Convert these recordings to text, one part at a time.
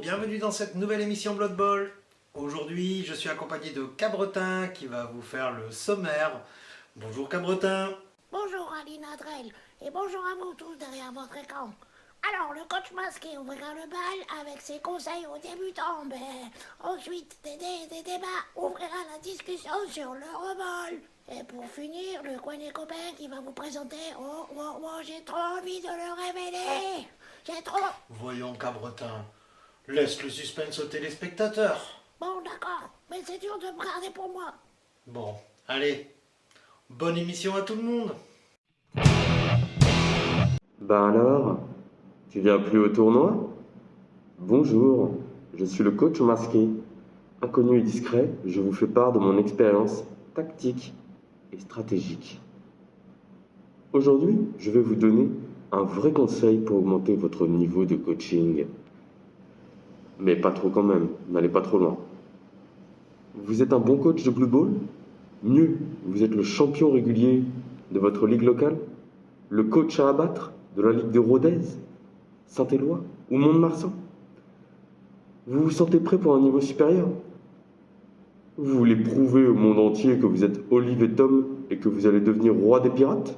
bienvenue dans cette nouvelle émission Blood Bowl. Aujourd'hui, je suis accompagné de Cabretin qui va vous faire le sommaire. Bonjour Cabretin. Bonjour Aline Adrel et bonjour à vous tous derrière votre écran. Alors, le coach masqué ouvrira le bal avec ses conseils aux débutants, mais ensuite des débats ouvrira la discussion sur l'Euroball. Et pour finir, le coin des copains qui va vous présenter. Oh, j'ai trop envie de le révéler. J'ai trop... Voyons Cabretin, laisse le suspense aux téléspectateurs. Bon, d'accord, mais c'est dur de me garder pour moi. Bon, allez, bonne émission à tout le monde. Ben alors, tu viens plus au tournoi? Bonjour, je suis le coach masqué. Inconnu et discret, je vous fais part de mon expérience tactique et stratégique. Aujourd'hui, je vais vous donner un vrai conseil pour augmenter votre niveau de coaching. Mais pas trop quand même, n'allez pas trop loin. Vous êtes un bon coach de Blue Ball? Mieux, vous êtes le champion régulier de votre ligue locale? Le coach à abattre de la ligue de Rodez, Saint-Éloi ou Mont-de-Marsan? Vous vous sentez prêt pour un niveau supérieur? Vous voulez prouver au monde entier que vous êtes Olive et Tom et que vous allez devenir roi des pirates?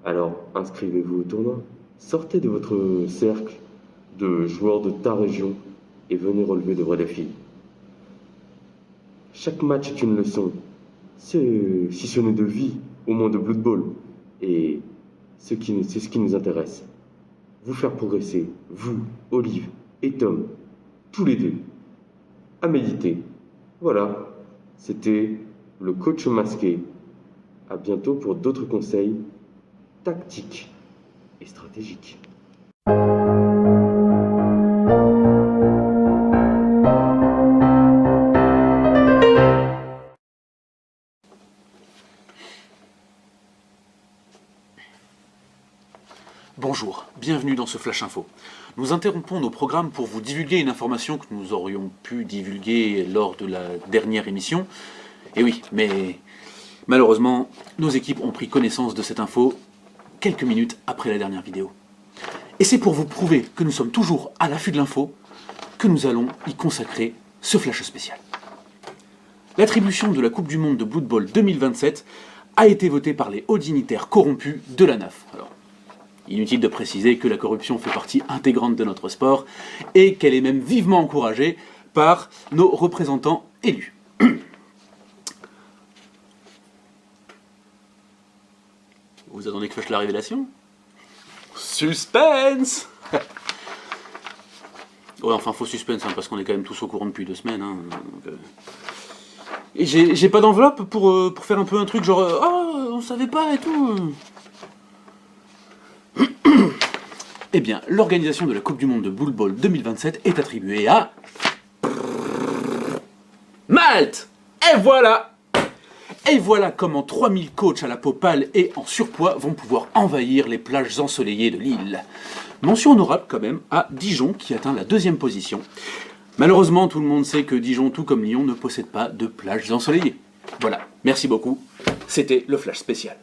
Alors, inscrivez-vous au tournoi, sortez de votre cercle de joueurs de ta région et venez relever de vrais défis. Chaque match est une leçon, si ce n'est de vie, au moins de Blood Bowl. Et c'est ce qui nous intéresse. Vous faire progresser, vous, Olive et Tom, tous les deux, à méditer. Voilà, c'était le coach masqué. À bientôt pour d'autres conseils tactiques et stratégiques. Bonjour, bienvenue dans ce Flash Info. Nous interrompons nos programmes pour vous divulguer une information que nous aurions pu divulguer lors de la dernière émission. Et oui, mais malheureusement, nos équipes ont pris connaissance de cette info quelques minutes après la dernière vidéo. Et c'est pour vous prouver que nous sommes toujours à l'affût de l'info que nous allons y consacrer ce Flash spécial. L'attribution de la Coupe du Monde de Blood Bowl 2027 a été votée par les hauts dignitaires corrompus de la NAF. Alors, inutile de préciser que la corruption fait partie intégrante de notre sport et qu'elle est même vivement encouragée par nos représentants élus. Vous attendez que je fasse la révélation? Suspense! Ouais, enfin, faux suspense, hein, parce qu'on est quand même tous au courant depuis 2 semaines. Hein, donc, Et j'ai pas d'enveloppe pour faire un peu un truc genre oh, on savait pas et tout. Eh bien, l'organisation de la Coupe du Monde de Blood Bowl 2027 est attribuée à... Malte! Et voilà! Et voilà comment 3000 coachs à la peau pâle et en surpoids vont pouvoir envahir les plages ensoleillées de l'île. Mention honorable quand même à Dijon qui atteint la 2e position. Malheureusement, tout le monde sait que Dijon, tout comme Lyon, ne possède pas de plages ensoleillées. Voilà, merci beaucoup. C'était le Flash spécial.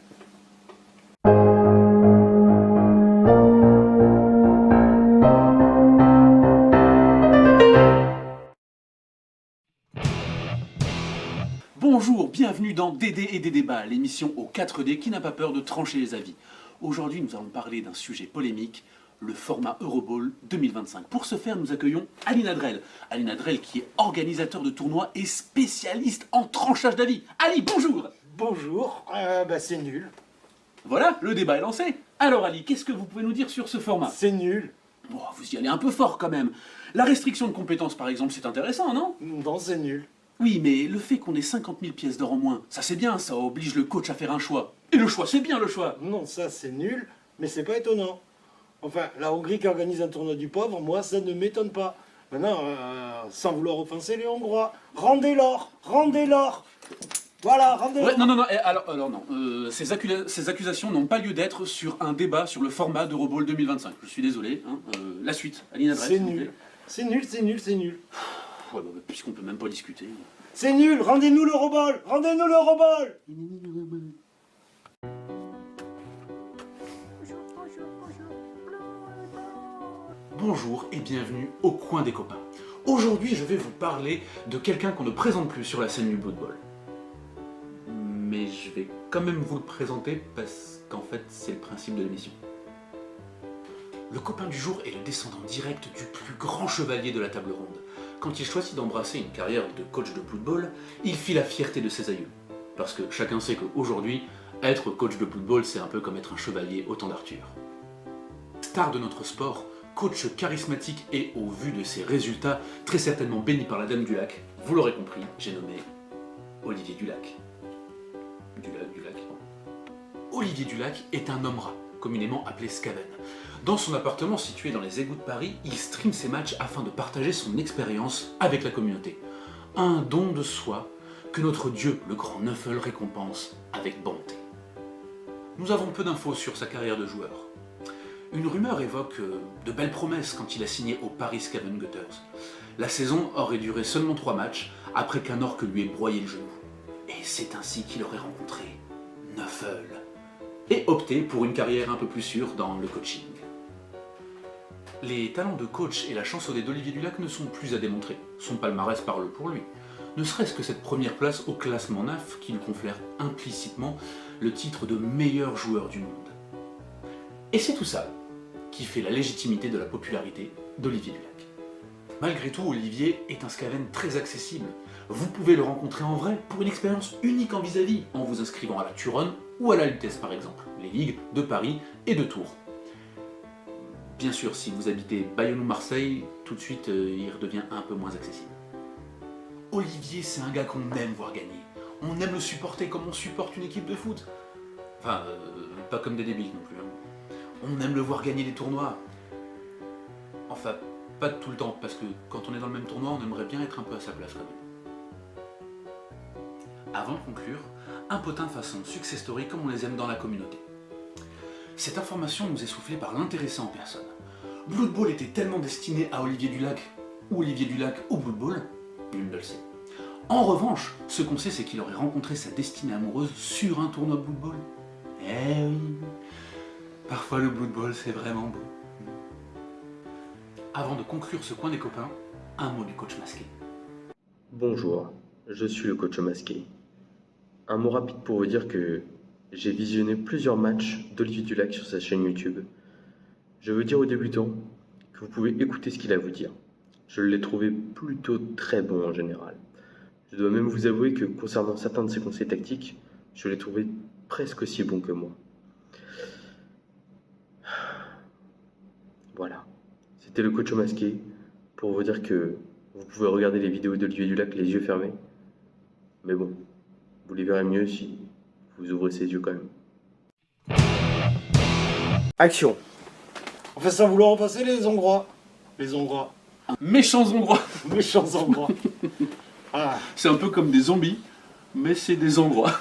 Bonjour, bienvenue dans DD et des débats, l'émission aux 4D qui n'a pas peur de trancher les avis. Aujourd'hui, nous allons parler d'un sujet polémique, le format Euroball 2025. Pour ce faire, nous accueillons Aline Adrel. Aline Adrel qui est organisateur de tournois et spécialiste en tranchage d'avis. Ali, bonjour! Bonjour, c'est nul. Voilà, le débat est lancé. Alors Ali, qu'est-ce que vous pouvez nous dire sur ce format? C'est nul. Oh, vous y allez un peu fort quand même. La restriction de compétences par exemple, c'est intéressant, non? Non, c'est nul. Oui, mais le fait qu'on ait 50 000 pièces d'or en moins, ça c'est bien, ça oblige le coach à faire un choix. Et le choix, c'est bien le choix. Non, ça c'est nul, mais c'est pas étonnant. Enfin, la Hongrie qui organise un tournoi du pauvre, moi ça ne m'étonne pas. Maintenant, sans vouloir offenser les Hongrois, rendez l'or! Voilà, rendez l'or! Ouais, non, alors non. Ces accusations n'ont pas lieu d'être sur un débat sur le format d'Euroball 2025. Je suis désolé. Hein, la suite, Aline Adrel. C'est nul. C'est nul. Ouais, bah, puisqu'on peut même pas discuter. C'est nul! Rendez-nous l'Euroball! bonjour et bienvenue au Coin des Copains. Aujourd'hui, je vais vous parler de quelqu'un qu'on ne présente plus sur la scène du Blood Bowl. Mais je vais quand même vous le présenter parce qu'en fait, c'est le principe de l'émission. Le copain du jour est le descendant direct du plus grand chevalier de la table ronde. Quand il choisit d'embrasser une carrière de coach de Blood Bowl, il fit la fierté de ses aïeux. Parce que chacun sait qu'aujourd'hui, être coach de Blood Bowl, c'est un peu comme être un chevalier au temps d'Arthur. Star de notre sport, coach charismatique et au vu de ses résultats, très certainement béni par la Dame du Lac, vous l'aurez compris, j'ai nommé Olivier Dulac. Dulac. Olivier Dulac est un homme rat, communément appelé Skaven. Dans son appartement situé dans les égouts de Paris, il stream ses matchs afin de partager son expérience avec la communauté. Un don de soi que notre dieu, le grand Nuffle, récompense avec bonté. Nous avons peu d'infos sur sa carrière de joueur. Une rumeur évoque de belles promesses quand il a signé au Paris Skaven Gutters. La saison aurait duré seulement 3 matchs après qu'un orque lui ait broyé le genou. Et c'est ainsi qu'il aurait rencontré Nuffle et opté pour une carrière un peu plus sûre dans le coaching. Les talents de coach et la chancelier d'Olivier Dulac ne sont plus à démontrer. Son palmarès parle pour lui. Ne serait-ce que cette première place au classement NAF qui lui confère implicitement le titre de meilleur joueur du monde. Et c'est tout ça qui fait la légitimité de la popularité d'Olivier Dulac. Malgré tout, Olivier est un Skaven très accessible. Vous pouvez le rencontrer en vrai pour une expérience unique en vis-à-vis, en vous inscrivant à la Turonne ou à la Lutèce par exemple, les ligues de Paris et de Tours. Bien sûr, si vous habitez Bayonne ou Marseille, tout de suite il redevient un peu moins accessible. Olivier, c'est un gars qu'on aime voir gagner. On aime le supporter comme on supporte une équipe de foot. Enfin, pas comme des débiles non plus. Hein. On aime le voir gagner des tournois. Enfin, pas tout le temps, parce que quand on est dans le même tournoi, on aimerait bien être un peu à sa place quand même. Avant de conclure, un potin façon success story comme on les aime dans la communauté. Cette information nous est soufflée par l'intéressé en personne. Blood Bowl était tellement destiné à Olivier Dulac ou Blood Bowl, nul ne le sait. En revanche, ce qu'on sait, c'est qu'il aurait rencontré sa destinée amoureuse sur un tournoi Blood Bowl. Eh oui, parfois le Blood Bowl c'est vraiment beau. Avant de conclure ce coin des copains, un mot du coach masqué. Bonjour, je suis le coach masqué. Un mot rapide pour vous dire que j'ai visionné plusieurs matchs d'Olivier Dulac sur sa chaîne YouTube. Je veux dire aux débutants que vous pouvez écouter ce qu'il a à vous dire. Je l'ai trouvé plutôt très bon en général. Je dois même vous avouer que concernant certains de ses conseils tactiques, je l'ai trouvé presque aussi bon que moi. Voilà, c'était le coach masqué pour vous dire que vous pouvez regarder les vidéos d'Olivier Dulac les yeux fermés. Mais bon, vous les verrez mieux si vous ouvrez ses yeux quand même. Action. On fait ça vouloir repasser les Hongrois. Les Hongrois. Méchants Hongrois. Méchants Hongrois. Ah. C'est un peu comme des zombies, mais c'est des Hongrois.